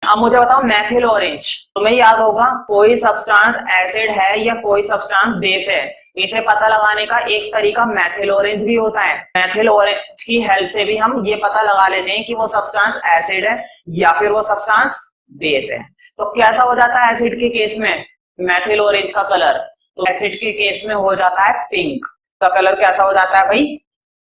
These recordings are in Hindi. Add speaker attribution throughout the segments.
Speaker 1: अब मुझे बताओ मैथिल ऑरेंज, तुम्हें याद होगा कोई सब्सटेंस एसिड है या कोई सब्सटेंस बेस है, इसे पता लगाने का एक तरीका मैथिल ऑरेंज भी होता है। मैथिल ऑरेंज की हेल्प से भी हम ये पता लगा लेते हैं कि वो सब्सटेंस एसिड है या फिर वो सब्सटेंस बेस है। तो कैसा हो जाता है एसिड के केस में मैथिल ऑरेंज का कलर, तो एसिड के केस में हो जाता है पिंक का कलर। कैसा हो जाता है भाई,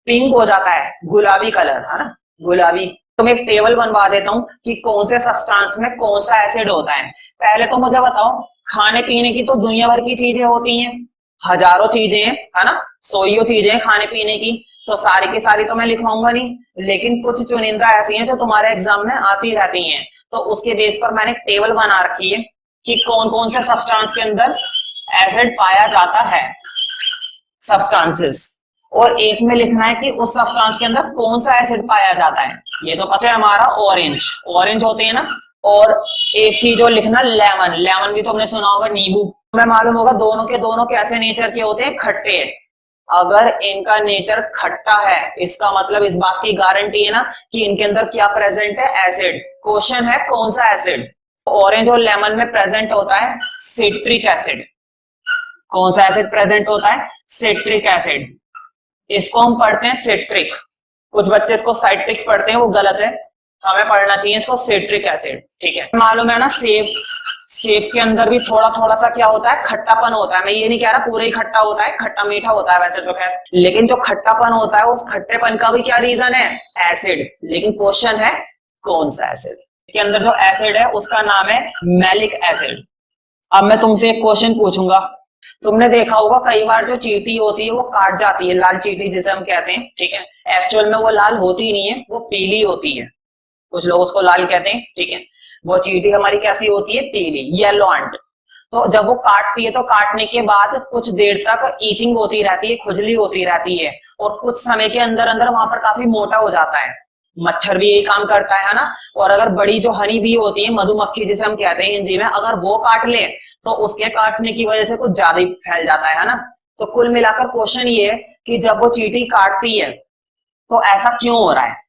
Speaker 1: पिंक हो जाता है, गुलाबी कलर है ना, गुलाबी। तो मैं एक टेबल बनवा देता हूँ कि कौन से सब्सटेंस में कौन सा एसिड होता है। पहले तो मुझे बताओ, खाने पीने की तो दुनिया भर की चीजें होती हैं, हजारों चीजें हैं है ना, सौयों चीजें हैं खाने पीने की, तो सारी की सारी तो मैं लिखवाऊंगा नहीं, लेकिन कुछ चुनिंदा ऐसी हैं जो तुम्हारे एग्जाम में आती रहती हैं। तो उसके बेस पर मैंने एक टेबल बना रखी है कि कौन कौन से सब्सटेंस के अंदर एसिड पाया जाता है, सब्सटेंसेस, और एक में लिखना है कि उस सब्सटेंस के अंदर कौन सा एसिड पाया जाता है। ये तो पता है हमारा ऑरेंज, ऑरेंज होते हैं ना। और एक चीज और लिखना लेमन, लेमन भी तुमने सुना होगा, नींबू। तुम्हें मालूम होगा दोनों के दोनों कैसे नेचर के होते हैं, खट्टे। अगर इनका नेचर खट्टा है इसका मतलब इस बात की गारंटी है ना कि इनके अंदर क्या प्रेजेंट है, एसिड। क्वेश्चन है कौन सा एसिड। ऑरेंज और लेमन में प्रेजेंट होता है सिट्रिक एसिड। कौन सा एसिड प्रेजेंट होता है, सिट्रिक एसिड। इसको हम पढ़ते हैं सिट्रिक, कुछ बच्चे इसको साइट्रिक पढ़ते हैं, वो गलत है, हमें पढ़ना चाहिए इसको सिट्रिक एसिड। ठीक है, मालूम है ना सेब, सेब के अंदर भी थोड़ा थोड़ा सा क्या होता है, खट्टापन होता है। मैं ये नहीं कह रहा पूरा ही खट्टा होता है, खट्टा मीठा होता है वैसे तो खैर, लेकिन जो खट्टापन होता है उस खट्टेपन का भी क्या रीजन है, एसिड। लेकिन क्वेश्चन है कौन सा एसिड। इसके अंदर जो एसिड है उसका नाम है मैलिक एसिड। अब मैं तुमसे एक क्वेश्चन पूछूंगा, तुमने देखा होगा कई बार जो चींटी होती है वो काट जाती है, लाल चींटी जिसे हम कहते हैं, ठीक है, एक्चुअल में वो लाल होती नहीं है, वो पीली होती है, कुछ लोग उसको लाल कहते हैं, ठीक है। वो चींटी हमारी कैसी होती है, पीली, येलो आंट। तो जब वो काटती है तो काटने के बाद कुछ देर तक ईचिंग होती रहती है, खुजली होती रहती है, और कुछ समय के अंदर अंदर वहां पर काफी मोटा हो जाता है। मच्छर भी यही काम करता है ना। और अगर बड़ी जो हनी बी होती है, मधुमक्खी जिसे हम कहते हैं हिंदी में, अगर वो काट ले तो उसके काटने की वजह से कुछ ज्यादा ही फैल जाता है ना। तो कुल मिलाकर क्वेश्चन ये है कि जब वो चींटी काटती है तो ऐसा क्यों हो रहा है,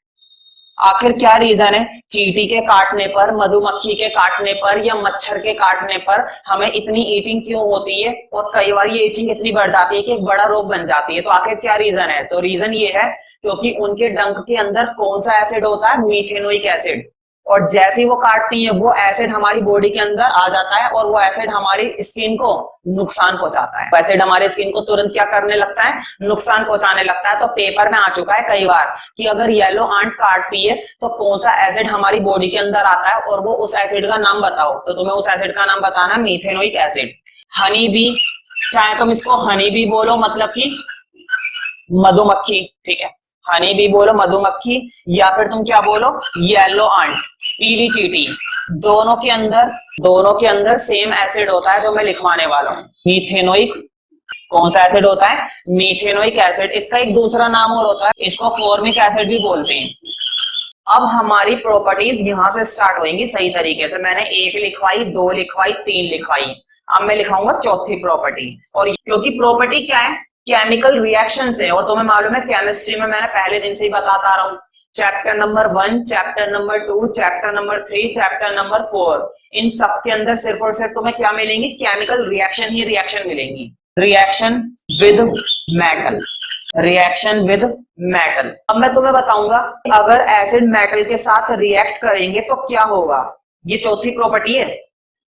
Speaker 1: आखिर क्या रीजन है चींटी के काटने पर, मधुमक्खी के काटने पर या मच्छर के काटने पर हमें इतनी ईचिंग क्यों होती है, और कई बार ये ईचिंग इतनी बढ़ जाती है कि एक बड़ा रोग बन जाती है। तो आखिर क्या रीजन है, तो रीजन ये है क्योंकि उनके डंक के अंदर कौन सा एसिड होता है, मीथेनोइक एसिड। और जैसे ही वो काटती है वो एसिड हमारी बॉडी के अंदर आ जाता है और वो एसिड हमारी स्किन को नुकसान पहुंचाता है। एसिड हमारे स्किन को तुरंत क्या करने लगता है, नुकसान पहुंचाने लगता है। तो पेपर में आ चुका है कई बार कि अगर येलो आंट काटती है तो कौन सा एसिड हमारी बॉडी के अंदर आता है, और वो उस एसिड का नाम बताओ। तो तुम्हें उस एसिड का नाम बताना, मीथेनोइक एसिड। हनी बी, चाहे तुम इसको हनी बी बोलो मतलब कि मधुमक्खी, ठीक है, हनी बी बोलो मधुमक्खी, या फिर तुम क्या बोलो, येलो आंट, पीली चींटी। दोनों के अंदर सेम एसिड होता है जो मैं लिखवाने वाला हूं, मीथेनोइक। कौन सा एसिड होता है, मीथेनोइक एसिड। इसका एक दूसरा नाम और होता है, इसको फॉर्मिक एसिड भी बोलते हैं। अब हमारी प्रॉपर्टीज यहां से स्टार्ट होंगी सही तरीके से। मैंने एक लिखवाई, दो लिखवाई, तीन लिखवाई, अब मैं लिखाऊंगा चौथी प्रॉपर्टी। और क्योंकि प्रॉपर्टी क्या है, केमिकल रिएक्शन है, और तुम्हें मालूम है केमिस्ट्री में मैंने पहले दिन से ही बताता आ रहा हूँ, chapter number 1, chapter number 2, chapter number 3, chapter number 4, इन सब के अंदर सिर्फ और सिर्फ तुम्हें क्या मिलेंगी, केमिकल रिएक्शन ही रिएक्शन मिलेंगी। Reaction with metal, reaction with metal. अब मैं तुम्हें बताऊंगा अगर एसिड मेटल के साथ रिएक्ट करेंगे तो क्या होगा। ये चौथी प्रॉपर्टी है,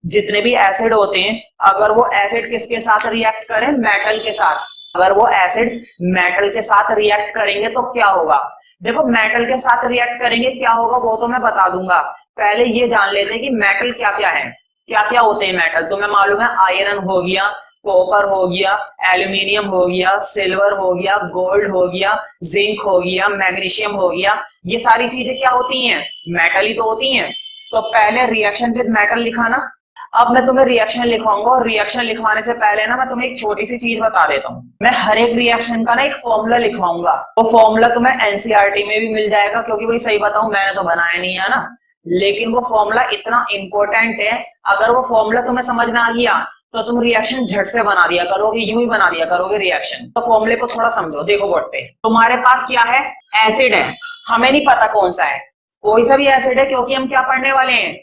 Speaker 1: जितने भी एसिड होते हैं अगर वो एसिड किसके साथ रिएक्ट करें, मेटल के साथ, अगर वो एसिड मेटल के साथ रिएक्ट करेंगे तो क्या होगा। देखो मेटल के साथ रिएक्ट करेंगे क्या होगा वो तो मैं बता दूंगा, पहले ये जान लेते हैं कि मेटल क्या क्या है, क्या क्या होते हैं मेटल। तुम्हें मालूम है आयरन हो गया, कॉपर हो गया, एल्यूमिनियम हो गया, सिल्वर हो गया, गोल्ड हो गया, जिंक हो गया, मैग्नीशियम हो गया, ये सारी चीजें क्या होती हैं, मेटल ही तो होती हैं। तो पहले रिएक्शन विद मेटल लिखाना। अब मैं तुम्हें रिएक्शन लिखवाऊंगा, और रिएक्शन लिखवाने से पहले ना मैं तुम्हें एक छोटी सी चीज बता देता हूँ। मैं हर एक रिएक्शन का ना एक फॉर्मूला लिखवाऊंगा, वो फॉर्मूला तुम्हें एनसीईआरटी में भी मिल जाएगा, क्योंकि भाई सही बताऊं मैंने तो बनाया नहीं है ना, लेकिन वो फॉर्मूला इतना इंपॉर्टेंट है, अगर वो फॉर्मूला तुम्हें समझ में आ गया तो तुम रिएक्शन झट से बना दिया करोगे, यूं ही बना दिया करोगे रिएक्शन। तो फॉर्मूले को थोड़ा समझो, देखो बोर्ड पे तुम्हारे पास क्या है, एसिड है, हमें नहीं पता कौन सा है, कोई सा भी एसिड है, क्योंकि हम क्या पढ़ने वाले हैं,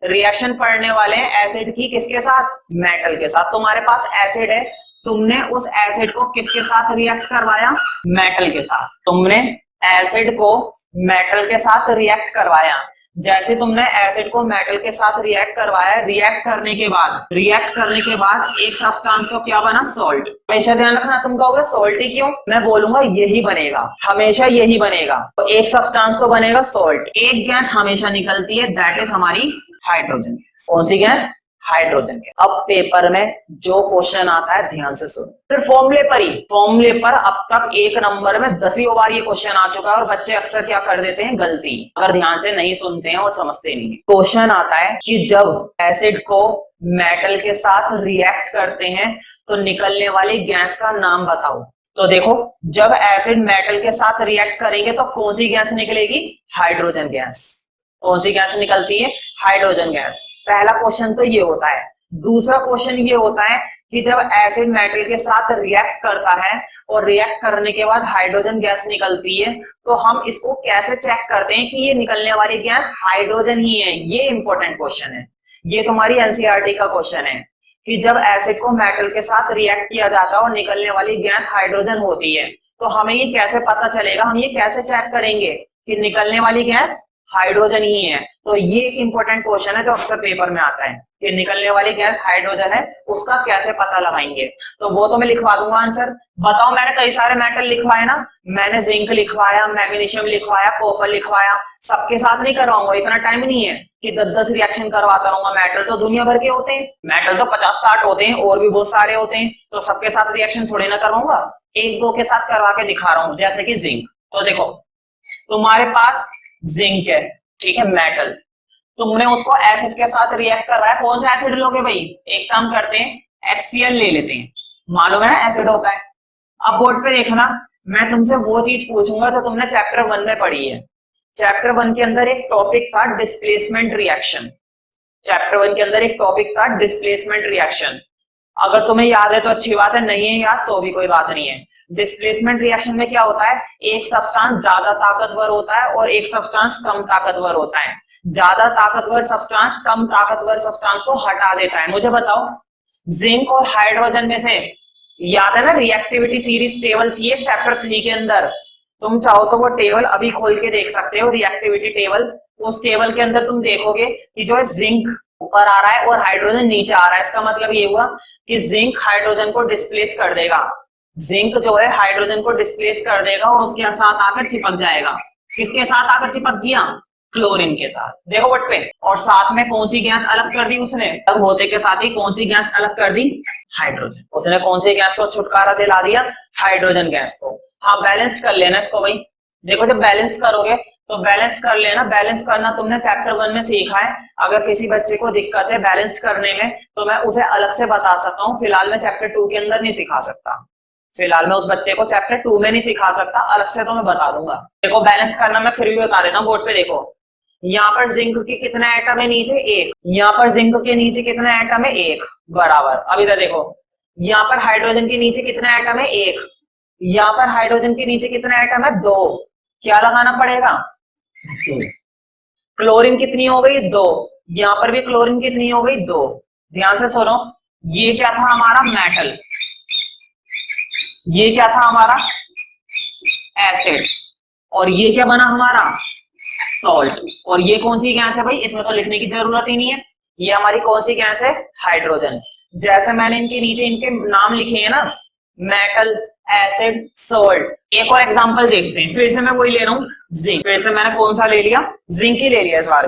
Speaker 1: रिएक्शन पढ़ने वाले हैं एसिड की किसके साथ, मेटल के साथ। तुम्हारे पास एसिड है, तुमने उस एसिड को किसके साथ रिएक्ट करवाया, मेटल के साथ। तुमने एसिड को मेटल के साथ रिएक्ट करवाया। जैसे तुमने एसिड को मेटल के साथ रिएक्ट करवाया, रिएक्ट करने के बाद एक सब्सटेंस तो क्या बना, सॉल्ट। हमेशा ध्यान रखना, तुम कहोगे सॉल्ट ही क्यों, मैं बोलूंगा यही बनेगा, हमेशा यही बनेगा। तो एक सब्सटेंस तो बनेगा सॉल्ट। एक गैस हमेशा निकलती है, दैट इज हमारी हाइड्रोजन गैस। कौन सी गैस, हाइड्रोजन गैस। अब पेपर में जो क्वेश्चन आता है ध्यान से सुनो, सिर्फ फॉर्मूले पर अब तक एक नंबर में 10 बार ये क्वेश्चन आ चुका है और बच्चे अक्सर क्या कर देते हैं, गलती, अगर ध्यान से नहीं सुनते हैं और समझते नहीं है। क्वेश्चन आता है कि जब एसिड को मेटल के साथ रिएक्ट करते हैं तो निकलने वाली गैस का नाम बताओ। तो देखो, जब एसिड मेटल के साथ रिएक्ट करेंगे तो कौन सी गैस निकलेगी, हाइड्रोजन गैस। कौन सी गैस निकलती है, हाइड्रोजन गैस। पहला क्वेश्चन तो ये होता है। दूसरा क्वेश्चन ये होता है कि जब एसिड मेटल के साथ रिएक्ट करता है और रिएक्ट करने के बाद हाइड्रोजन गैस निकलती है, तो हम इसको कैसे चेक करते हैं कि ये निकलने वाली गैस हाइड्रोजन ही है। ये इंपॉर्टेंट क्वेश्चन है, ये तुम्हारी एनसीईआरटी का क्वेश्चन है कि जब एसिड को मेटल के साथ रिएक्ट किया जाता है और निकलने वाली गैस हाइड्रोजन होती है, तो हमें ये कैसे पता चलेगा, हम ये कैसे चेक करेंगे कि निकलने वाली गैस हाइड्रोजन ही है। तो ये एक इंपॉर्टेंट क्वेश्चन है जो अक्सर पेपर में आता है कि निकलने वाली गैस हाइड्रोजन है, उसका कैसे पता लगाएंगे। तो वो तो मैं लिखवा दूंगा आंसर। बताओ, मैंने कई सारे मेटल लिखवाए ना, मैंने जिंक लिखवाया, मैग्नीशियम लिखवाया, कॉपर लिखवाया, सबके साथ नहीं करवाऊंगा, इतना टाइम नहीं है कि 10-10 रिएक्शन करवाता रहूंगा। मेटल तो दुनिया भर के होते हैं, मेटल तो 50-60 होते हैं और भी बहुत सारे होते हैं, तो सबके साथ रिएक्शन थोड़ी ना करवाऊंगा, एक दो के साथ करवा के दिखा रहा हूं, जैसे कि जिंक। तो देखो, तुम्हारे पास जिंक है, ठीक है, मेटल, तुमने उसको एसिड के साथ रिएक्ट करवाया। कौन सा एसिड लोगे भाई, एक काम करते हैं, HCl ले लेते हैं, मालूम है ना एसिड होता है। अब बोर्ड पे देखना, मैं तुमसे वो चीज पूछूंगा जो तुमने चैप्टर 1 में पढ़ी है। चैप्टर 1 के अंदर एक टॉपिक था डिस्प्लेसमेंट रिएक्शन। चैप्टर 1 के अंदर एक टॉपिक था डिस्प्लेसमेंट रिएक्शन। अगर तुम्हें याद है तो अच्छी बात है, नहीं है याद तो भी कोई बात नहीं है। डिस्प्लेसमेंट रिएक्शन में क्या होता है, एक सब्सटेंस ज्यादा ताकतवर होता है और एक सब्सटेंस कम ताकतवर होता है। ज्यादा ताकतवर सब्सटेंस कम ताकतवर सब्सटेंस को हटा देता है। मुझे बताओ, जिंक और हाइड्रोजन में से, याद है ना रिएक्टिविटी सीरीज टेबल थी एक चैप्टर 3 के अंदर, तुम चाहो तो वो टेबल अभी खोल के देख सकते हो, रिएक्टिविटी टेबल। उस टेबल के अंदर तुम देखोगे कि जो है जिंक ऊपर आ रहा है और हाइड्रोजन नीचे आ रहा है। इसका मतलब ये हुआ कि जिंक हाइड्रोजन को डिस्प्लेस कर देगा। जिंक जो है हाइड्रोजन को डिस्प्लेस कर देगा और उसके साथ आकर चिपक जाएगा। किसके साथ आकर चिपक गया, क्लोरीन के साथ। देखो बट पे, और साथ में कौन सी गैस अलग कर दी उसने, अलग होते के साथ ही कौन सी गैस अलग कर दी, हाइड्रोजन। उसने कौन सी गैस को छुटकारा दिला दिया, हाइड्रोजन गैस को। हाँ, बैलेंस कर लेना इसको भाई। देखो, जब बैलेंस करोगे तो बैलेंस कर लेना। बैलेंस करना तुमने चैप्टर 1 में सीखा है। अगर किसी बच्चे को दिक्कत है बैलेंस करने में तो मैं उसे अलग से बता सकता हूँ, फिलहाल मैं चैप्टर 2 के अंदर नहीं सिखा सकता। फिलहाल मैं उस बच्चे को चैप्टर 2 में नहीं सिखा सकता, अलग से तो मैं बता दूंगा। देखो, बैलेंस करना मैं फिर भी बता देता हूँ। बोर्ड पे देखो, यहाँ पर जिंक के कितने एटम है, नीचे 1। यहाँ पर जिंक के नीचे कितने एटम है, 1 बराबर। अब इधर देखो, यहाँ पर हाइड्रोजन के नीचे कितने एटम है, 1। यहाँ पर हाइड्रोजन के नीचे कितने एटम है, 2। क्या लगाना पड़ेगा, क्लोरीन कितनी हो गई, 2। यहाँ पर भी क्लोरीन कितनी हो गई, 2। ध्यान से सुनो, ये क्या था हमारा मेटल, ये क्या था हमारा एसिड, और ये क्या बना हमारा सॉल्ट। और ये कौन सी गैस है भाई, इसमें तो लिखने की जरूरत ही नहीं है। ये हमारी कौन सी गैस है, हाइड्रोजन। जैसे मैंने इनके नीचे इनके नाम लिखे हैं ना, मेटल, एसिड, सॉल्ट। एक और एग्जांपल देखते हैं, फिर से मैं वही ले रहा हूँ, जिंक। फिर से मैंने कौन सा ले लिया, जिंक ही ले लिया इस बार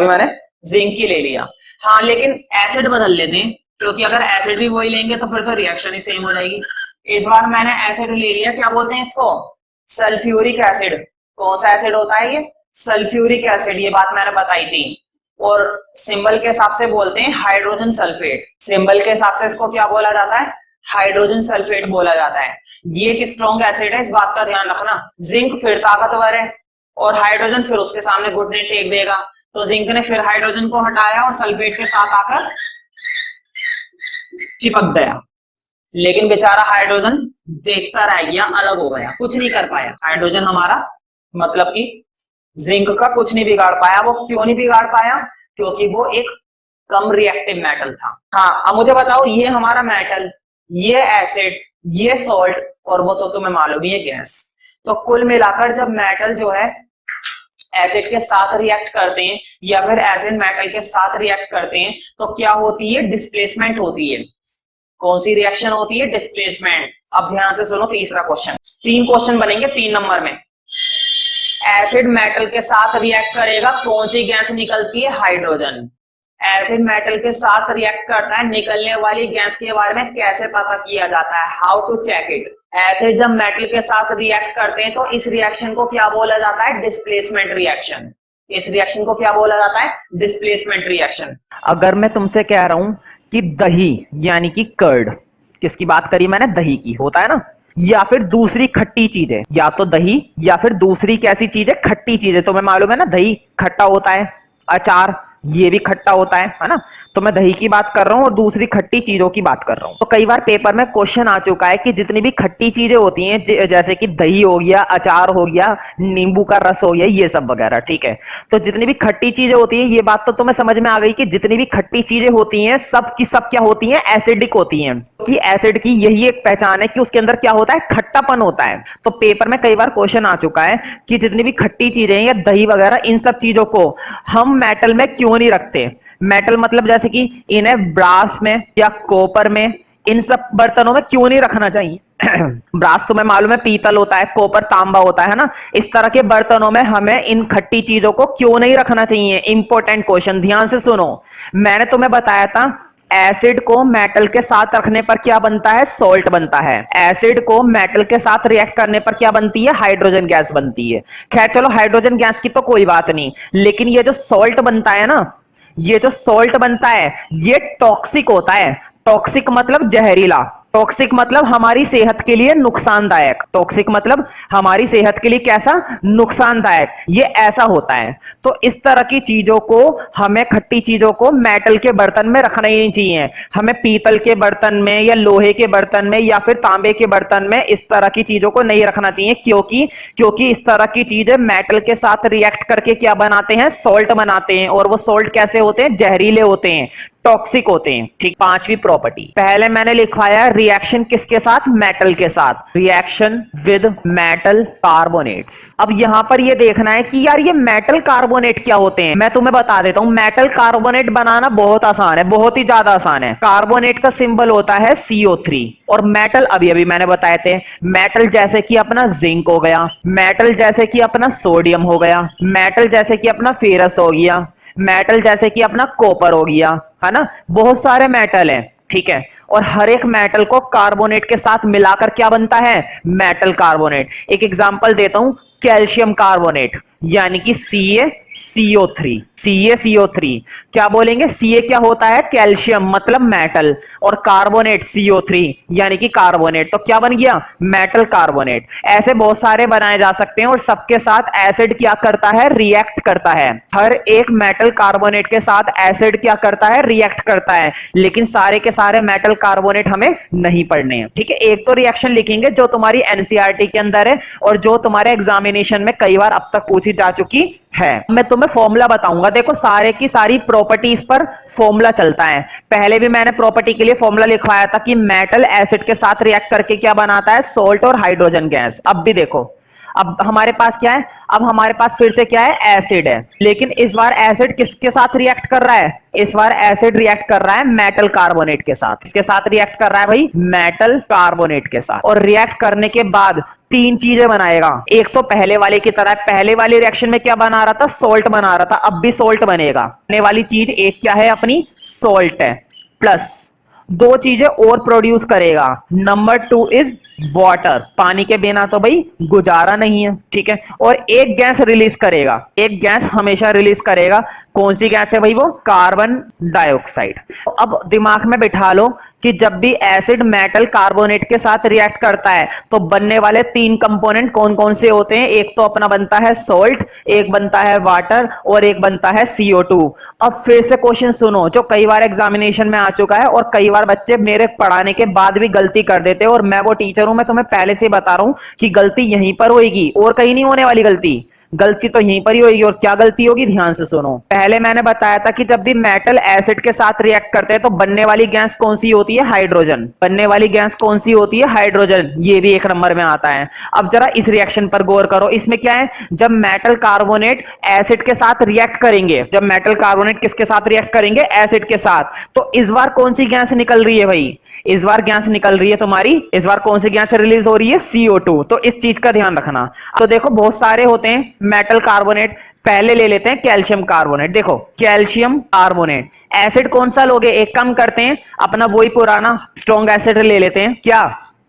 Speaker 1: भी मैंने जिंक ही ले लिया। हाँ, लेकिन एसिड बदल लेते हैं, क्योंकि अगर एसिड भी वही लेंगे तो फिर तो रिएक्शन ही सेम हो जाएगी। इस बार मैंने एसिड ले लिया, क्या बोलते हैं इसको, सल्फ्यूरिक एसिड। कौन सा एसिड होता है ये, सल्फ्यूरिक एसिड। ये बात मैंने बताई थी। और सिंबल के हिसाब से बोलते हैं हाइड्रोजन सल्फेट। सिंबल के हिसाब से इसको क्या बोला जाता है, हाइड्रोजन सल्फेट बोला जाता है। ये एक स्ट्रॉन्ग एसिड है, इस बात का ध्यान रखना। जिंक फिर ताकतवर है और हाइड्रोजन फिर उसके सामने घुटने टेक देगा। तो जिंक ने फिर हाइड्रोजन को हटाया और सल्फेट के साथ आकर चिपक गया। लेकिन बेचारा हाइड्रोजन देखकर आ गया, अलग हो गया, कुछ नहीं कर पाया। हाइड्रोजन हमारा मतलब कि जिंक का कुछ नहीं बिगाड़ पाया। वो क्यों नहीं बिगाड़ पाया, क्योंकि वो एक कम रिएक्टिव मेटल था। हाँ, अब मुझे बताओ, ये हमारा मेटल, ये एसिड, ये सॉल्ट, और वो तो तुम्हें मालूम ही है गैस। तो कुल मिलाकर जब मेटल जो है एसिड के साथ रिएक्ट करते हैं या फिर एसिड मेटल के साथ रिएक्ट करते हैं तो क्या होती है? डिस्प्लेसमेंट होती है। कौन सी रिएक्शन होती है? डिस्प्लेसमेंट। अब ध्यान से सुनो तीसरा क्वेश्चन। 3 क्वेश्चन बनेंगे 3 नंबर में। एसिड मेटल के साथ रिएक्ट करेगा, कौन सी गैस निकलती है? हाइड्रोजन। एसिड मेटल के साथ रिएक्ट करता है, निकलने वाली गैस के बारे में कैसे पता किया जाता है? How to check it? Acid जब मेटल के साथ रिएक्ट करते हैं तो इस रिएक्शन को क्या बोला जाता है? Displacement reaction. इस रिएक्शन को क्या बोला जाता है? Displacement reaction. अगर मैं तुमसे कह रहा हूं कि दही यानी कि कर्ड, किसकी बात करी मैंने? दही की, होता है ना, या फिर दूसरी खट्टी चीजें, या तो दही या फिर दूसरी कैसी चीजें? खट्टी चीजें। तुम्हें मालूम है ना दही खट्टा होता है, अचार ये भी खट्टा होता है ना। तो मैं दही की बात कर रहा हूं और दूसरी खट्टी चीजों की बात कर रहा हूं। तो कई बार पेपर में क्वेश्चन आ चुका है कि जितनी भी खट्टी चीजें होती हैं, जैसे कि दही हो गया, अचार हो गया, नींबू का रस हो गया, ये सब वगैरह, ठीक है। तो जितनी भी खट्टी चीजें होती हैं, ये बात तो तुम्हें समझ में आ गई कि जितनी भी खट्टी चीजें होती हैं सब की सब क्या होती हैं? एसिडिक होती हैं। कि एसिड की यही एक पहचान है कि उसके अंदर क्या होता है? खट्टापन होता है। तो पेपर में कई बार क्वेश्चन आ चुका है कि जितनी भी खट्टी चीजें या दही वगैरह, इन सब चीजों को हम मेटल में क्यों नहीं रखते? मेटल मतलब जैसे कि इन्हें ब्रास में या कॉपर में, इन सब बर्तनों में क्यों नहीं रखना चाहिए? ब्रास तुम्हें मालूम है पीतल होता है, कॉपर तांबा होता है ना। इस तरह के बर्तनों में हमें इन खट्टी चीजों को क्यों नहीं रखना चाहिए? इंपॉर्टेंट क्वेश्चन, ध्यान से सुनो। मैंने तुम्हें बताया था एसिड को मेटल के साथ रखने पर क्या बनता है? सॉल्ट बनता है। एसिड को मेटल के साथ रिएक्ट करने पर क्या बनती है? हाइड्रोजन गैस बनती है। खैर चलो, हाइड्रोजन गैस की तो कोई बात नहीं, लेकिन ये जो सॉल्ट बनता है ना, ये जो सॉल्ट बनता है ये टॉक्सिक होता है। टॉक्सिक मतलब जहरीला, टॉक्सिक मतलब हमारी सेहत के लिए नुकसानदायक। टॉक्सिक मतलब हमारी सेहत के लिए कैसा? नुकसानदायक। ये ऐसा होता है। तो इस तरह की चीजों को, हमें खट्टी चीजों को मेटल के बर्तन में रखना ही नहीं चाहिए। हमें पीतल के बर्तन में या लोहे के बर्तन में या फिर तांबे के बर्तन में इस तरह की चीजों को नहीं रखना चाहिए, क्योंकि इस तरह की चीजें मेटल के साथ रिएक्ट करके क्या बनाते हैं? सॉल्ट बनाते हैं। और वो सॉल्ट कैसे होते हैं? जहरीले होते हैं, टॉक्सिक होते हैं। ठीक, 5वीं प्रॉपर्टी। पहले मैंने लिखवाया रिएक्शन किसके साथ? मेटल के साथ। Reaction with metal carbonates. अब यहां पर ये देखना है कि यार ये मेटल कार्बोनेट क्या होते हैं। मैं तुम्हें बता देता हूं, मेटल कार्बोनेट बनाना बहुत आसान है, बहुत ही ज्यादा आसान है। कार्बोनेट का सिंबल होता है CO3। और मेटल अभी अभी मैंने बताए थे, मेटल जैसे कि अपना जिंक हो गया, मेटल जैसे कि अपना सोडियम हो गया, मेटल जैसे कि अपना फेरस हो गया, मेटल जैसे कि अपना कॉपर हो गया, है ना। बहुत सारे मेटल हैं, ठीक है। और हर एक मेटल को कार्बोनेट के साथ मिलाकर क्या बनता है? Metal carbonate. एक एग्जांपल देता हूं, कैल्शियम कार्बोनेट यानी कि CaCO3। CaCO3 क्या बोलेंगे? Ca क्या होता है? कैल्शियम मतलब मेटल, और कार्बोनेट CO3 यानी कि कार्बोनेट, तो क्या बन गया? Metal carbonate. ऐसे बहुत सारे बनाए जा सकते हैं और सबके साथ एसिड क्या करता है? रिएक्ट करता है। हर एक मेटल कार्बोनेट के साथ एसिड क्या करता है? रिएक्ट करता है। लेकिन सारे के सारे मेटल कार्बोनेट हमें नहीं पढ़ने हैं, ठीक है। एक तो रिएक्शन लिखेंगे जो तुम्हारी एनसीईआरटी के अंदर है और जो तुम्हारे एग्जामिनेशन में कई बार अब तक पूछी जा चुकी है। मैं तुम्हें फॉर्मूला बताऊंगा। देखो, सारे की सारी प्रॉपर्टीज पर फॉर्मूला चलता है। पहले भी मैंने प्रॉपर्टी के लिए फॉर्मूला लिखवाया था कि मेटल एसिड के साथ रिएक्ट करके क्या बनाता है? सॉल्ट और हाइड्रोजन गैस। अब भी देखो, अब हमारे पास क्या है? अब हमारे पास फिर से क्या है? एसिड है। लेकिन इस बार एसिड किसके साथ रिएक्ट कर रहा है? इस बार एसिड रिएक्ट कर रहा है मेटल कार्बोनेट के साथ। किसके साथ रिएक्ट कर रहा है भाई? मेटल कार्बोनेट के साथ। और रिएक्ट करने के बाद 3 चीजें बनाएगा। एक तो पहले वाले की तरह, पहले वाले रिएक्शन में क्या बना रहा था? सॉल्ट बना रहा था, अब भी सॉल्ट बनेगा। बनने वाली चीज एक क्या है अपनी? सॉल्ट है। प्लस 2 चीजें और प्रोड्यूस करेगा। नंबर 2 इज वाटर, पानी के बिना तो भाई गुजारा नहीं है, ठीक है। और एक गैस रिलीज करेगा, एक गैस हमेशा रिलीज करेगा। कौन सी गैस है भाई? वो कार्बन डाइऑक्साइड। अब दिमाग में बिठा लो कि जब भी एसिड मेटल कार्बोनेट के साथ रिएक्ट करता है तो बनने वाले 3 कंपोनेंट कौन कौन से होते हैं? एक तो अपना बनता है सॉल्ट, एक बनता है वाटर और एक बनता है CO2। अब फिर से क्वेश्चन सुनो जो कई बार एग्जामिनेशन में आ चुका है और कई बार बच्चे मेरे पढ़ाने के बाद भी गलती कर देते हैं, और मैं वो टीचर हूं, मैं तुम्हें पहले से बता रहा हूं कि गलती यहीं पर होगी और कहीं नहीं होने वाली गलती। गलती तो यहीं पर ही होगी। और क्या गलती होगी, ध्यान से सुनो। पहले मैंने बताया था कि जब भी मेटल एसिड के साथ रिएक्ट करते हैं तो बनने वाली गैस कौन सी होती है, हाइड्रोजन। बनने वाली गैस कौन सी होती है, हाइड्रोजन। ये भी एक नंबर में आता है। अब जरा इस रिएक्शन पर गौर करो। इसमें क्या है, जब मेटल कार्बोनेट एसिड के साथ रिएक्ट करेंगे, जब मेटल कार्बोनेट किसके साथ रिएक्ट करेंगे, एसिड के साथ, तो इस बार कौन सी गैस निकल रही है भाई, इस बार गैस निकल रही है तुम्हारी, इस बार कौन सी गैस रिलीज हो रही है, CO2। तो इस चीज का ध्यान रखना। तो देखो बहुत सारे होते हैं मेटल कार्बोनेट। पहले ले लेते हैं कैल्शियम कार्बोनेट। देखो कैल्शियम कार्बोनेट, एसिड कौन सा लोगे, एक काम करते हैं अपना वही पुराना स्ट्रॉन्ग एसिड ले लेते हैं, क्या,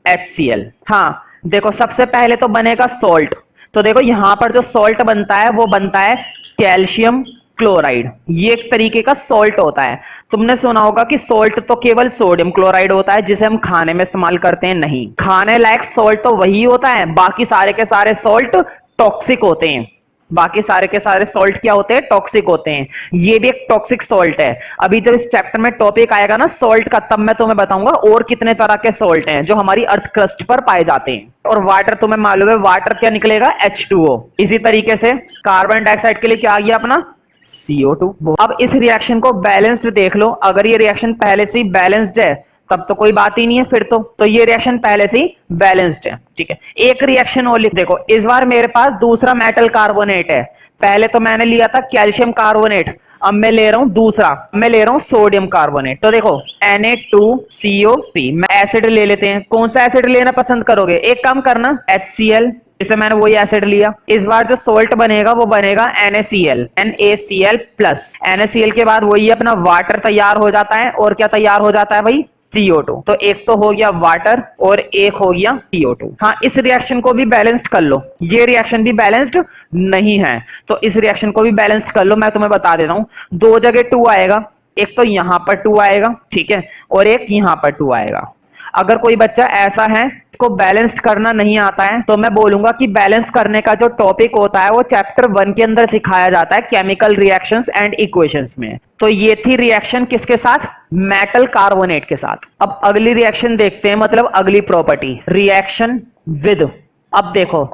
Speaker 1: HCl। हाँ देखो सबसे पहले तो बनेगा सोल्ट। तो देखो यहां पर जो सोल्ट बनता है वो बनता है कैल्शियम क्लोराइड। ये एक तरीके का सोल्ट होता है। तुमने सुना होगा कि सोल्ट तो केवल सोडियम क्लोराइड होता है जिसे हम खाने में इस्तेमाल करते हैं, नहीं, खाने लायक सोल्ट तो वही होता है, बाकी सारे के सारे सोल्ट टॉक्सिक होते हैं। बाकी सारे के सारे सोल्ट क्या होते हैं, टॉक्सिक होते हैं। ये भी एक टॉक्सिक सोल्ट है। अभी जब इस चैप्टर में टॉपिक आएगा ना सोल्ट का, तब मैं तुम्हें बताऊंगा और कितने तरह के सोल्ट हैं जो हमारी अर्थ क्रस्ट पर पाए जाते हैं। और वाटर तुम्हें मालूम है, वाटर क्या निकलेगा, H2O। इसी तरीके से कार्बन डाइऑक्साइड के लिए क्या आ गया अपना, CO2। अब इस रिएक्शन को बैलेंस्ड देख लो। अगर ये रिएक्शन पहले से ही बैलेंस्ड है तब तो कोई बात ही नहीं है फिर तो ये रिएक्शन पहले से ही बैलेंस्ड है, ठीक है। एक रिएक्शन और लिख, देखो इस बार मेरे पास दूसरा मेटल कार्बोनेट है। पहले तो मैंने लिया था कैल्शियम कार्बोनेट, अब मैं ले रहा हूं दूसरा, मैं ले रहा हूं सोडियम कार्बोनेट। तो देखो Na2CO3, मैं एसिड ले लेते हैं। कौन सा एसिड लेना पसंद करोगे, एक काम करना HCl, इसे मैंने वही एसिड लिया। इस बार जो सोल्ट बनेगा वो बनेगा NaCl प्लस। NaCl के बाद वही अपना वाटर तैयार हो जाता है। और क्या तैयार हो जाता है भाई, CO2। तो एक तो हो गया वाटर और एक हो गया CO2। हाँ इस रिएक्शन को भी बैलेंस्ड कर लो। ये रिएक्शन भी बैलेंस्ड नहीं है तो इस रिएक्शन को भी बैलेंस्ड कर लो। मैं तुम्हें बता देता हूं, दो जगह 2 आएगा, एक तो यहां पर 2 आएगा, ठीक है, और एक यहां पर 2 आएगा। अगर कोई बच्चा ऐसा है इसको बैलेंस्ड करना नहीं आता है तो मैं बोलूंगा कि बैलेंस करने का जो टॉपिक होता है वो चैप्टर 1 के अंदर सिखाया जाता है, केमिकल रिएक्शंस एंड इक्वेशंस में। तो ये थी रिएक्शन किसके साथ, मेटल कार्बोनेट के साथ। अब अगली रिएक्शन देखते हैं, मतलब अगली प्रॉपर्टी, रिएक्शन विद। अब देखो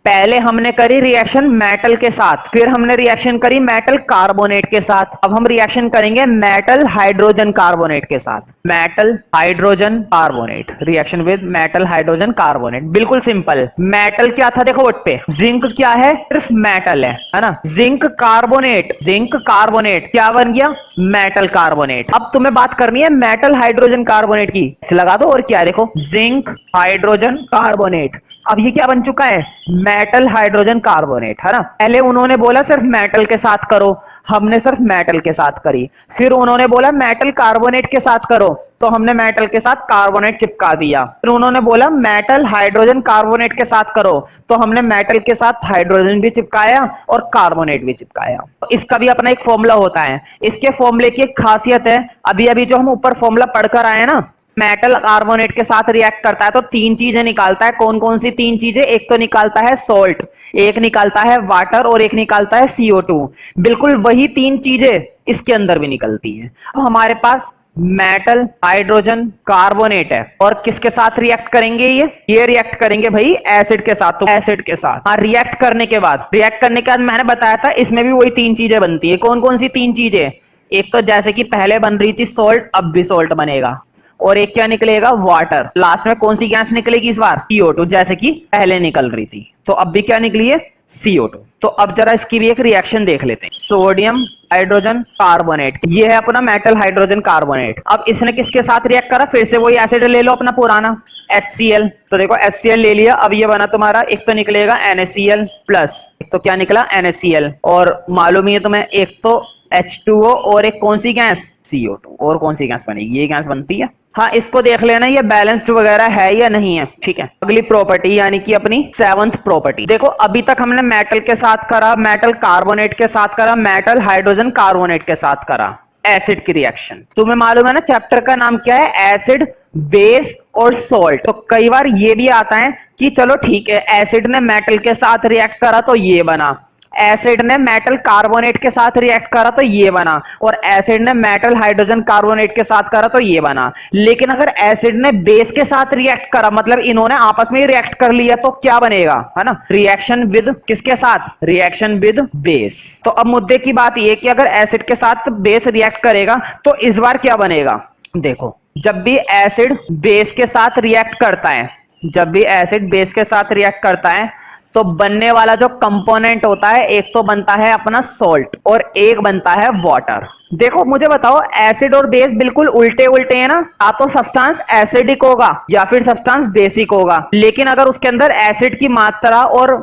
Speaker 1: पहले हमने करी रिएक्शन मेटल के साथ, फिर हमने रिएक्शन करी मेटल कार्बोनेट के साथ। अब हम रिएक्शन करेंगे मेटल हाइड्रोजन कार्बोनेट के साथ। Metal hydrogen carbonate, reaction with metal hydrogen carbonate, बिल्कुल सिंपल। मेटल क्या था देखो बोर्ड पे, जिंक क्या है, सिर्फ मेटल है ना, जिंक कार्बोनेट, जिंक कार्बोनेट क्या बन गया, मेटल कार्बोनेट। अब तुम्हें बात करनी है मेटल हाइड्रोजन कार्बोनेट की, लगा दो और क्या, देखो जिंक हाइड्रोजन कार्बोनेट। अब ये क्या बन चुका है, मेटल हाइड्रोजन कार्बोनेट, है ना। पहले उन्होंने बोला सिर्फ मेटल के साथ करो, हमने सिर्फ मेटल के साथ करी। फिर उन्होंने बोला मेटल कार्बोनेट के साथ करो, तो हमने मेटल के साथ कार्बोनेट चिपका दिया। फिर उन्होंने बोला मेटल हाइड्रोजन कार्बोनेट के साथ करो, तो हमने मेटल के साथ हाइड्रोजन भी चिपकाया और कार्बोनेट भी चिपकाया। इसका भी अपना एक फॉर्मूला होता है। इसके फॉर्मूले की एक खासियत है, अभी अभी जो हम ऊपर फॉर्मूला पढ़कर आए ना, मेटल कार्बोनेट के साथ रिएक्ट करता है तो 3 चीजें निकालता है। कौन कौन सी 3 चीजें, एक तो निकालता है सोल्ट, एक निकालता है वाटर और एक निकालता है CO2। बिल्कुल वही 3 चीजें इसके अंदर भी निकलती हैं। अब हमारे पास मेटल हाइड्रोजन कार्बोनेट है और किसके साथ रिएक्ट करेंगे, ये रिएक्ट करेंगे भाई एसिड के साथ। तो एसिड के साथ हाँ, रिएक्ट करने के बाद मैंने बताया था इसमें भी वही 3 चीजें बनती है। कौन कौन सी 3 चीजें, एक तो जैसे कि पहले बन रही थी सोल्ट, अब भी सोल्ट बनेगा, और एक क्या निकलेगा, वाटर। लास्ट में कौन सी गैस निकलेगी इस बार, CO2, जैसे कि पहले निकल रही थी। तो अब भी क्या निकली है, CO2। तो अब जरा इसकी भी एक रिएक्शन देख लेते हैं, सोडियम हाइड्रोजन कार्बोनेट, ये है अपना मेटल हाइड्रोजन कार्बोनेट। अब इसने किसके साथ रिएक्ट करा, फिर से वही एसिड ले लो अपना पुराना HCl। तो देखो HCl ले लिया, अब ये बना तुम्हारा, एक तो निकलेगा NaCl प्लस, एक तो क्या निकला NaCl, और मालूम ही है तुम्हें एक तो H2O और एक कौन सी गैस, CO2। और कौन सी गैस बनेगी, ये गैस बनती है। हाँ इसको देख लेना ये बैलेंस्ड वगैरह है या नहीं है, ठीक है। अगली प्रॉपर्टी यानी कि अपनी 7th प्रॉपर्टी, देखो अभी तक हमने मेटल के साथ करा, मेटल कार्बोनेट के साथ करा, मेटल हाइड्रोजन कार्बोनेट के साथ करा एसिड की रिएक्शन। तुम्हें मालूम है ना चैप्टर का नाम क्या है, एसिड, बेस और सोल्ट। तो कई बार ये भी आता है कि चलो ठीक है एसिड ने मेटल के साथ रिएक्ट करा तो ये बना, एसिड ने मेटल कार्बोनेट के साथ रिएक्ट करा तो ये बना, और एसिड ने मेटल हाइड्रोजन कार्बोनेट के साथ करा तो ये बना। लेकिन अगर एसिड ने बेस के साथ रिएक्ट करा, मतलब इन्होंने आपस में ही रिएक्ट कर लिया, तो क्या बनेगा, है ना, रिएक्शन विद किसके साथ, रिएक्शन विद बेस। तो अब मुद्दे की बात ये कि अगर एसिड के साथ बेस रिएक्ट करेगा तो इस बार क्या बनेगा। देखो, जब भी एसिड बेस के साथ रिएक्ट करता है, जब भी एसिड बेस के साथ रिएक्ट करता है तो बनने वाला जो कंपोनेंट होता है, एक तो बनता है अपना सॉल्ट और एक बनता है वाटर। देखो मुझे बताओ, एसिड और बेस बिल्कुल उल्टे उल्टे हैं ना, या तो सब्सटेंस एसिडिक होगा या फिर सब्सटेंस बेसिक होगा। लेकिन अगर उसके अंदर एसिड की मात्रा और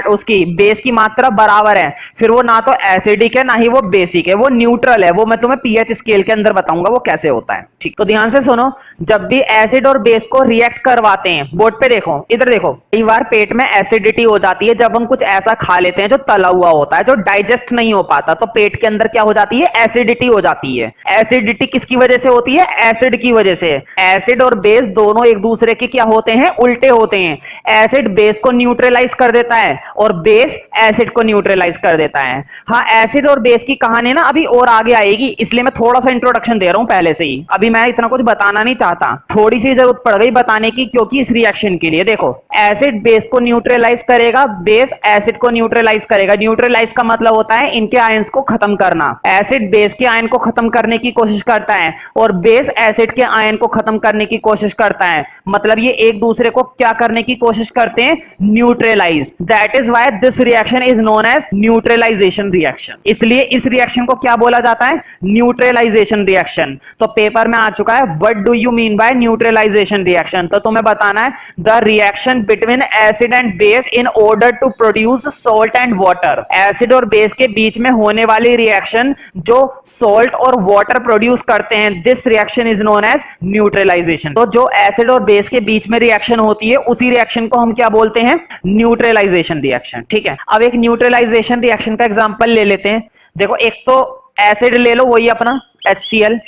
Speaker 1: उसकी बेस की मात्रा बराबर है, फिर वो ना तो एसिडिक है ना ही वो बेसिक है, वो न्यूट्रल है। वो मैं तुम्हें पीएच स्केल के अंदर बताऊंगा वो कैसे होता है। ठीक, तो ध्यान से सुनो, जब भी एसिड और बेस को रिएक्ट करवाते हैं, बोर्ड पे देखो, इधर देखो, कई बार पेट में एसिडिटी हो जाती है जब हम कुछ ऐसा खा लेते हैं जो तला हुआ होता है, जो डाइजेस्ट नहीं हो पाता, तो पेट के अंदर क्या हो जाती है, एसिडिटी हो जाती है। एसिडिटी किसकी वजह से होती है, एसिड की वजह से। एसिड और बेस दोनों एक दूसरे के क्या होते हैं, उल्टे होते हैं। एसिड बेस को न्यूट्रलाइज कर देता है और बेस एसिड को न्यूट्रलाइज कर देता है। हाँ, एसिड और बेस की कहानी ना अभी और आगे आएगी, इसलिए मैं थोड़ा सा इंट्रोडक्शन दे रहा हूं पहले से ही। अभी मैं इतना कुछ बताना नहीं चाहता, थोड़ी सी जरूरत पड़ गई बताने की, क्योंकि इस रिएक्शन के लिए देखो, एसिड बेस को न्यूट्रलाइज करेगा, बेस एसिड को न्यूट्रलाइज करेगा। न्यूट्रलाइज का मतलब होता है इनके आयंस को खत्म करना। एसिड बेस के आयन को खत्म करने की कोशिश करता है और बेस एसिड के आयन को खत्म करने की कोशिश करता है। मतलब ये एक दूसरे को क्या करने की कोशिश करते हैं, neutralise. That is why this reaction is known as neutralisation reaction. इसलिए इस रिएक्शन को क्या बोला जाता है, न्यूट्रलाइजेशन रिएक्शन। तो पेपर में आ चुका है, what do you mean by neutralisation reaction. तो तुम्हें बताना है, the reaction between acid and base in order to produce salt and water. Acid और बेस के बीच में होने वाली रिएक्शन जो सॉल्ट और वाटर प्रोड्यूस करते हैं, this reaction is known as neutralisation. तो जो एसिड और बेस के बीच में रिएक्शन होती है, उसी रिएक्शन को हम क्या बोलते हैं, न्यूट्रलाइजेशन रिएक्शन। ठीक है, अब एक न्यूट्रलाइजेशन रिएक्शन का एग्जांपल ले लेते हैं। देखो, एक तो एसिड ले लो, वही अपना HCl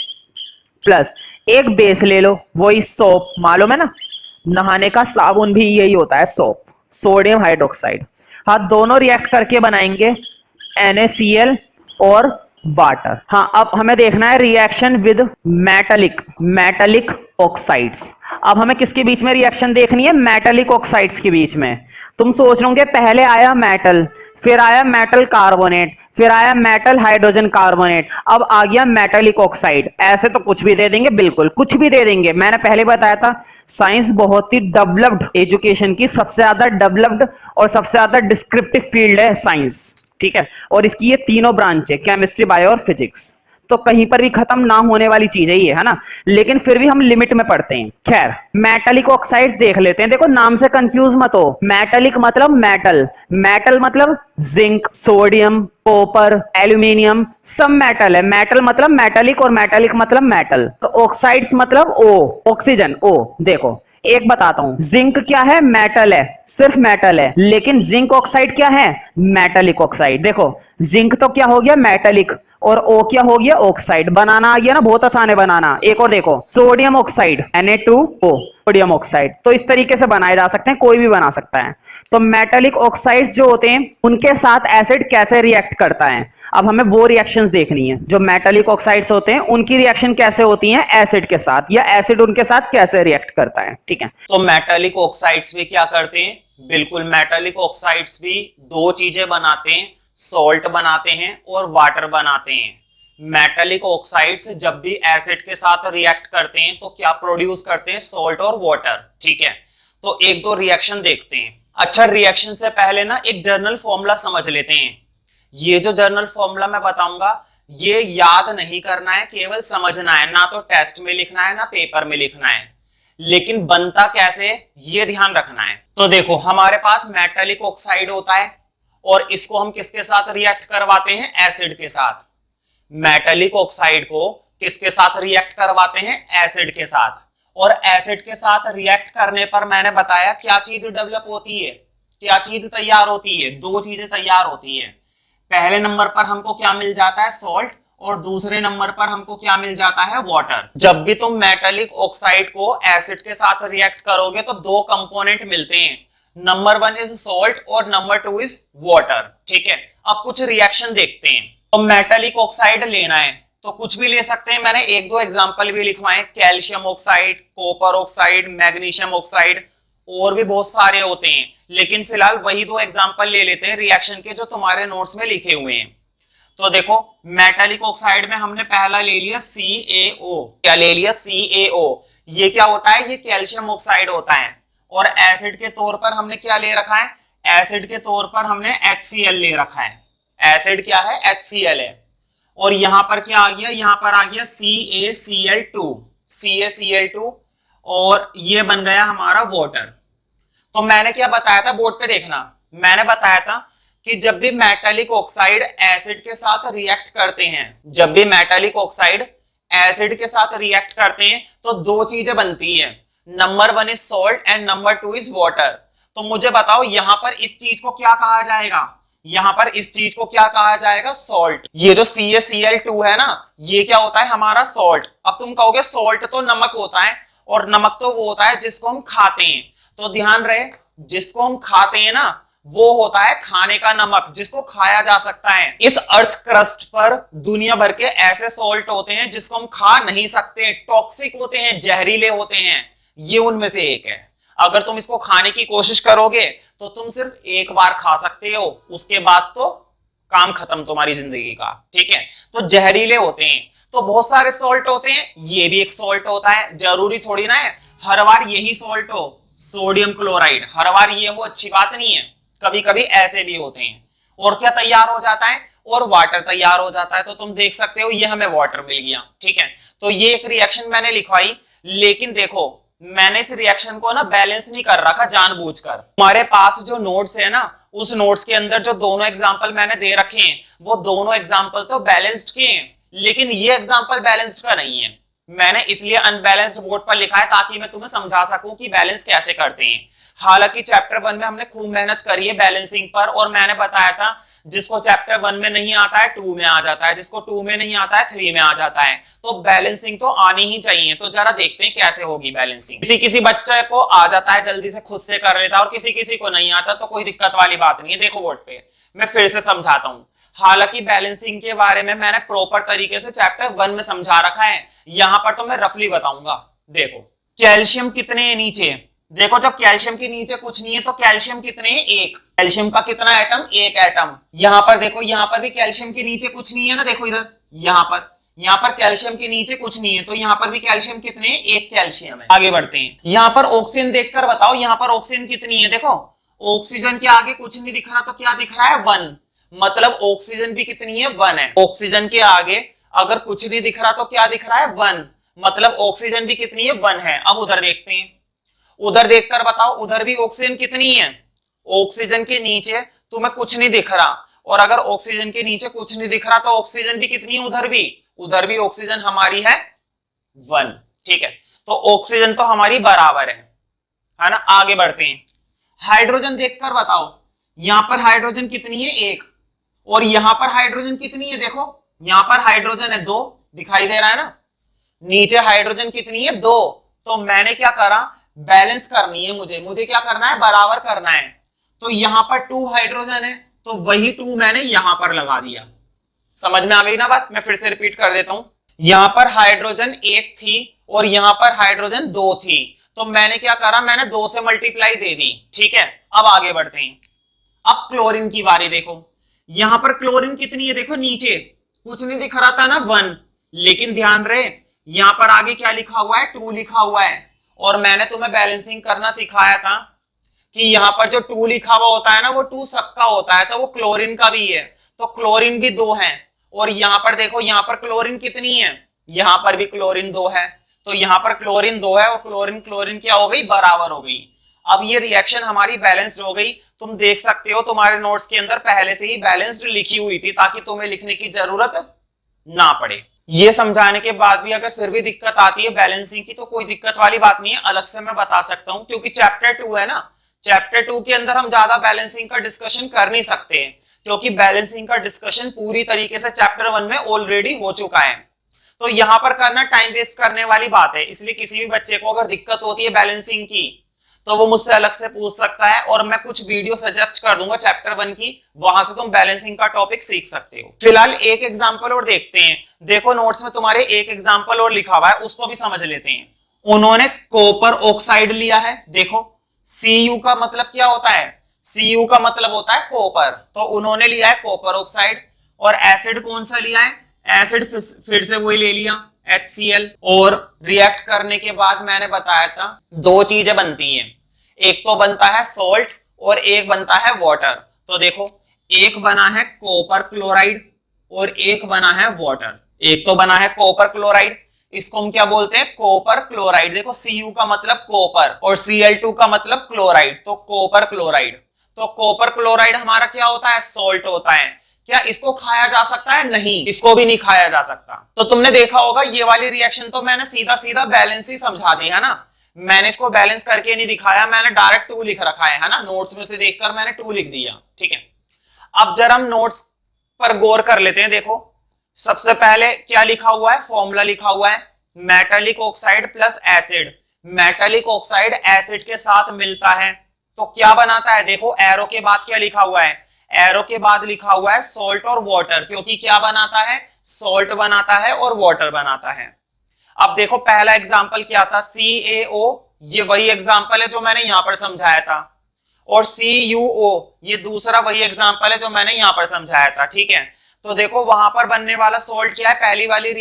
Speaker 1: प्लस, एक बेस ले लो, वही सोप, मालूम है ना, नहाने का साबुन भी यही होता है, सोप, सोडियम हाइड्रोक्साइड। हाँ, दोनों रिएक्ट करके बनाएंगे NaCl और वाटर। हाँ, अब हमें देखना है रिएक्शन विद मेटालिक ऑक्साइड्स। अब हमें किसके बीच में रिएक्शन देखनी है, मेटालिक ऑक्साइड्स के बीच में। तुम सोच रहे पहले आया मेटल, फिर आया मेटल कार्बोनेट, फिर आया मेटल हाइड्रोजन कार्बोनेट, अब आ गया मेटालिक ऑक्साइड। ऐसे तो कुछ भी दे देंगे, बिल्कुल कुछ भी दे देंगे। मैंने पहले बताया था, साइंस बहुत ही डेवलप्ड, एजुकेशन की सबसे ज्यादा डेवलप्ड और सबसे ज्यादा डिस्क्रिप्टिव फील्ड है साइंस। ठीक है, और इसकी ये तीनों ब्रांच है, केमिस्ट्री, बायो और फिजिक्स। तो कहीं पर भी खत्म ना होने वाली चीज है ये, है ना, लेकिन फिर भी हम लिमिट में पढ़ते हैं। खैर, मेटालिक ऑक्साइड्स देख लेते हैं। देखो, नाम से कंफ्यूज मत हो, मेटालिक मतलब मेटल, मेटल मतलब जिंक, सोडियम, कॉपर, एल्यूमिनियम, सब मेटल है। मेटल मतलब मेटालिक और मेटालिक मतलब मेटल। तो ऑक्साइड्स मतलब ओ, ऑक्सीजन, ओ। देखो, एक बताता हूं, जिंक क्या है, मेटल है, सिर्फ मेटल है। लेकिन जिंक ऑक्साइड क्या है, मेटालिक ऑक्साइड। देखो, जिंक तो क्या हो गया, मेटालिक, और ओ क्या हो गया, ऑक्साइड। बनाना आ गया ना, बहुत आसान है बनाना। एक और देखो, sodium oxide, Na2O, sodium oxide. तो इस तरीके से बनाए जा सकते हैं, कोई भी बना सकता है। तो मेटालिक ऑक्साइड्स जो होते हैं, उनके साथ एसिड कैसे रिएक्ट करता है, अब हमें वो रिएक्शंस देखनी है। जो मेटालिक ऑक्साइड्स होते हैं, उनकी रिएक्शन कैसे होती है एसिड के साथ, या एसिड उनके साथ कैसे रिएक्ट करता है। ठीक है,
Speaker 2: तो मेटालिक ऑक्साइड्स भी क्या करते हैं, बिल्कुल मेटालिक ऑक्साइड्स भी दो चीजें बनाते हैं, सॉल्ट बनाते हैं और वाटर बनाते हैं। मेटालिक ऑक्साइड्स जब भी एसिड के साथ रिएक्ट करते हैं तो क्या प्रोड्यूस करते हैं, सॉल्ट और वाटर। ठीक है, तो एक दो रिएक्शन देखते हैं। अच्छा, रिएक्शन से पहले ना एक जर्नल फॉर्मूला समझ लेते हैं। ये जो जर्नल फॉर्मूला मैं बताऊंगा, ये याद नहीं करना है, केवल समझना है। ना तो टेस्ट में लिखना है, ना पेपर में लिखना है, लेकिन बनता कैसे ये ध्यान रखना है। तो देखो, हमारे पास मेटालिक ऑक्साइड होता है और इसको हम किसके साथ रिएक्ट करवाते हैं, एसिड के साथ। मेटालिक ऑक्साइड को किसके साथ रिएक्ट करवाते हैं, एसिड के साथ। और एसिड के साथ रिएक्ट करने पर मैंने बताया क्या चीज डेवलप होती है, क्या चीज तैयार होती है, दो चीजें तैयार होती है। पहले नंबर पर हमको क्या मिल जाता है, सॉल्ट, और दूसरे नंबर पर हमको क्या मिल जाता है, वाटर। जब भी तुम मेटालिक ऑक्साइड को एसिड के साथ रिएक्ट करोगे तो दो कंपोनेंट मिलते हैं, नंबर 1 इज सॉल्ट और नंबर 2 इज वाटर। ठीक है, अब कुछ रिएक्शन देखते हैं। तो मेटालिक ऑक्साइड लेना है तो कुछ भी ले सकते हैं, मैंने एक दो एग्जांपल भी लिखवाए, calcium oxide, copper oxide, magnesium oxide, और भी बहुत सारे होते हैं, लेकिन फिलहाल वही दो एग्जांपल ले लेते हैं रिएक्शन के जो तुम्हारे नोट्स में लिखे हुए हैं। तो देखो मेटालिक ऑक्साइड में हमने पहला ले लिया CaO। क्या ले लिया? CaO। ये क्या होता है? ये कैल्शियम ऑक्साइड होता है। और एसिड के तौर पर हमने क्या ले रखा है? एसिड के तौर पर हमने HCl ले रखा है। एसिड क्या है? HCl है। और यहां पर क्या आ गया? यहां पर आ गया CaCl2। CaCl2 और ये बन गया हमारा वाटर। तो मैंने क्या बताया था? बोर्ड पे देखना, मैंने बताया था कि जब भी मेटालिक ऑक्साइड एसिड के साथ रिएक्ट करते हैं, जब भी मेटालिक ऑक्साइड एसिड के साथ रिएक्ट करते हैं तो दो चीजें बनती है, number 1 is salt and number 2 is water. तो मुझे बताओ यहां पर इस चीज को क्या कहा जाएगा? यहां पर इस चीज को क्या कहा जाएगा? सॉल्ट। ये जो CaCl2 है ना, ये क्या होता है? हमारा सॉल्ट। अब तुम कहोगे सॉल्ट तो नमक होता है, और नमक तो वो होता है जिसको हम खाते हैं। तो ध्यान रहे, जिसको हम खाते हैं ना वो होता है खाने का नमक, जिसको खाया जा सकता है। इस अर्थ क्रस्ट पर दुनिया भर के ऐसे सॉल्ट होते हैं जिसको हम खा नहीं सकते, टॉक्सिक होते हैं, जहरीले होते हैं। ये उनमें से एक है। अगर तुम इसको खाने की कोशिश करोगे तो तुम सिर्फ एक बार खा सकते हो, उसके बाद तो काम खत्म तुम्हारी जिंदगी का। ठीक है, तो जहरीले होते हैं। तो बहुत सारे सॉल्ट होते हैं, ये भी एक सॉल्ट होता है। जरूरी थोड़ी ना है हर बार यही सॉल्ट हो। सोडियम क्लोराइड हर बार ये हो, अच्छी बात नहीं है, कभी कभी ऐसे भी होते हैं। और क्या तैयार हो जाता है? और वाटर तैयार हो जाता है। तो तुम देख सकते हो ये हमें वाटर मिल गया। ठीक है, तो ये एक रिएक्शन मैंने लिखवाई, लेकिन देखो मैंने इस रिएक्शन को ना बैलेंस नहीं कर रखा जानबूझकर। तुम्हारे पास जो नोट्स है ना, उस नोट्स के अंदर जो दोनों एग्जांपल मैंने दे रखे हैं वो दोनों एग्जांपल तो बैलेंस्ड के हैं, लेकिन ये एग्जांपल बैलेंस्ड का नहीं है। मैंने इसलिए अनबैलेंस्ड बोर्ड पर लिखा है ताकि मैं तुम्हें समझा सकूं कि बैलेंस कैसे करते हैं। हालांकि चैप्टर 1 में हमने खूब मेहनत करी है बैलेंसिंग पर, और मैंने बताया था जिसको चैप्टर 1 में नहीं आता है 2 में आ जाता है, जिसको 2 में नहीं आता है 3 में आ जाता है। तो बैलेंसिंग तो आनी ही चाहिए। तो जरा देखते हैं कैसे होगी बैलेंसिंग। किसी किसी बच्चे को आ जाता है, जल्दी से खुद से कर लेता है, और किसी किसी को नहीं आता, तो कोई दिक्कत वाली बात नहीं है। देखो बोर्ड पे मैं फिर से समझाता हूँ। हालांकि बैलेंसिंग के बारे में मैंने प्रॉपर तरीके से चैप्टर 1 में समझा रखा है, यहां पर तो मैं रफली बताऊंगा। देखो कैल्शियम कितने हैं नीचे? देखो जब कैल्शियम के नीचे कुछ नहीं है तो कैल्शियम कितने हैं? एक। कैल्शियम का कितना एटम? एक एटम। यहां पर देखो, यहां पर भी कैल्शियम के नीचे कुछ नहीं है ना, देखो इधर, यहां पर कैल्शियम के नीचे कुछ नहीं है, तो यहां पर भी कैल्शियम कितने हैं? एक कैल्शियम है। आगे बढ़ते हैं, यहां पर ऑक्सीजन देखकर बताओ यहां पर ऑक्सीजन कितनी है? देखो ऑक्सीजन के आगे कुछ नहीं दिख रहा, तो क्या दिख रहा है? 1। मतलब ऑक्सीजन भी कितनी है? 1 है। ऑक्सीजन के आगे अगर कुछ नहीं दिख रहा तो क्या दिख रहा है? 1। मतलब ऑक्सीजन भी कितनी है? 1 है। अब उधर देखते हैं, उधर देखकर बताओ उधर भी ऑक्सीजन कितनी है? ऑक्सीजन के नीचे तुम्हें कुछ नहीं दिख रहा, और अगर ऑक्सीजन के नीचे कुछ नहीं दिख रहा तो ऑक्सीजन भी कितनी है? उधर भी ऑक्सीजन हमारी है 1। ठीक है, तो ऑक्सीजन तो हमारी बराबर है ना। आगे बढ़ते हैं, हाइड्रोजन देखकर बताओ यहां पर हाइड्रोजन कितनी है? 1। और यहां पर हाइड्रोजन कितनी है? देखो यहां पर हाइड्रोजन है 2, दिखाई दे रहा है ना। नीचे हाइड्रोजन कितनी है? 2। तो मैंने क्या करा? बैलेंस करनी है मुझे क्या करना है? बराबर करना है। तो यहां पर 2 हाइड्रोजन है, तो वही 2 मैंने यहां पर लगा दिया। समझ में आ गई ना बात? मैं फिर से रिपीट कर देता हूं। यहां पर हाइड्रोजन 1 थी और यहां पर हाइड्रोजन 2 थी, तो मैंने क्या करा? मैंने 2 से मल्टीप्लाई दे दी। ठीक है, अब आगे बढ़ते हैं। अब क्लोरीन की बारी देखो, यहां पर क्लोरीन कितनी है? देखो नीचे कुछ नहीं दिख रहा था ना, 1, लेकिन ध्यान रहे यहां पर आगे क्या लिखा हुआ है? 2 लिखा हुआ है। और मैंने तुम्हें बैलेंसिंग करना सिखाया था कि यहां पर जो 2 लिखा हुआ होता है ना, वो 2 सबका होता है, तो वो क्लोरीन का भी है। तो क्लोरीन भी 2 है। और यहां पर देखो, यहां पर क्लोरीन कितनी है? यहां पर भी क्लोरीन 2 है। तो यहां पर क्लोरीन 2 है और क्लोरीन क्लोरीन क्या हो गई? बराबर हो गई। अब ये रिएक्शन हमारी बैलेंस्ड हो गई। तुम देख सकते हो तुम्हारे नोट्स के अंदर पहले से ही बैलेंस्ड लिखी हुई थी, ताकि तुम्हें लिखने की जरूरत ना पड़े। ये समझाने के बाद भी अगर फिर भी दिक्कत आती है बैलेंसिंग की, तो कोई दिक्कत वाली बात नहीं है, अलग से मैं बता सकता हूं, क्योंकि चैप्टर 2 है ना। चैप्टर 2 के अंदर हम ज्यादा बैलेंसिंग का डिस्कशन कर नहीं सकते हैं, क्योंकि बैलेंसिंग का डिस्कशन पूरी तरीके से चैप्टर 1 में ऑलरेडी हो चुका है। तो यहां पर करना टाइम वेस्ट करने वाली बात है। इसलिए किसी भी बच्चे को अगर दिक्कत होती है बैलेंसिंग की, तो वो मुझसे अलग से पूछ सकता है, और मैं कुछ वीडियो सजेस्ट कर दूंगा चैप्टर 1 की, वहां से तुम बैलेंसिंग का टॉपिक सीख सकते हो। फिलहाल एक एग्जांपल और देखते हैं। देखो नोट्स में तुम्हारे एक एग्जांपल और लिखा हुआ है, उसको भी समझ लेते हैं। उन्होंने कॉपर ऑक्साइड लिया है। देखो Cu का मतलब क्या होता है? Cu का मतलब होता है कॉपर, तो उन्होंने लिया है कॉपर ऑक्साइड। और एसिड कौन सा लिया है? एसिड फिर से वही ले लिया, HCl। और रिएक्ट करने के बाद मैंने बताया था दो चीजें बनती हैं, एक तो बनता है सॉल्ट और एक बनता है वाटर। तो देखो एक बना है कॉपर क्लोराइड और एक बना है वाटर। एक तो बना है कॉपर क्लोराइड, इसको हम क्या बोलते हैं? Copper chloride. देखो Cu का मतलब कॉपर और Cl2 का मतलब क्लोराइड, तो कॉपर क्लोराइड। तो कॉपर क्लोराइड हमारा क्या होता है? सॉल्ट होता है। क्या इसको खाया जा सकता है? नहीं, इसको भी नहीं खाया जा सकता। तो तुमने देखा होगा ये वाली रिएक्शन तो मैंने सीधा सीधा बैलेंस ही समझा दी है ना, मैंने इसको बैलेंस करके नहीं दिखाया, मैंने डायरेक्ट 2 लिख रखा है ना, नोट्स में से देखकर मैंने 2 लिख दिया। ठीक है, अब जरा हम नोट्स पर गौर कर लेते हैं। देखो सबसे पहले क्या लिखा हुआ है? फॉर्मूला लिखा हुआ है metallic oxide plus acid. Metallic oxide acid के साथ मिलता है तो क्या बनाता है? देखो एरो के बाद क्या लिखा हुआ है? एरो के बाद लिखा हुआ है सॉल्ट और वाटर, क्योंकि क्या बनाता है? सॉल्ट बनाता है और वाटर बनाता है। अब देखो पहला एग्जांपल क्या था? CaO, ये वही एग्जांपल है जो मैंने यहां पर समझाया था। और CuO ये दूसरा वही एग्जांपल है जो मैंने यहां पर समझाया था। ठीक है, तो देखो वहां पर बनने वाला सॉल्ट क्या है? पहली वाली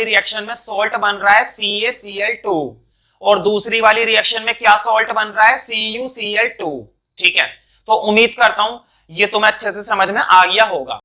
Speaker 2: रिएक्शन में सॉल्ट बन रहा है CaCl2 और दूसरी वाली रिएक्शन में क्या सॉल्ट बन रहा है? CuCl2। ठीक है, तो उम्मीद करता हूं ये तुम्हें अच्छे से समझ में आ गया होगा।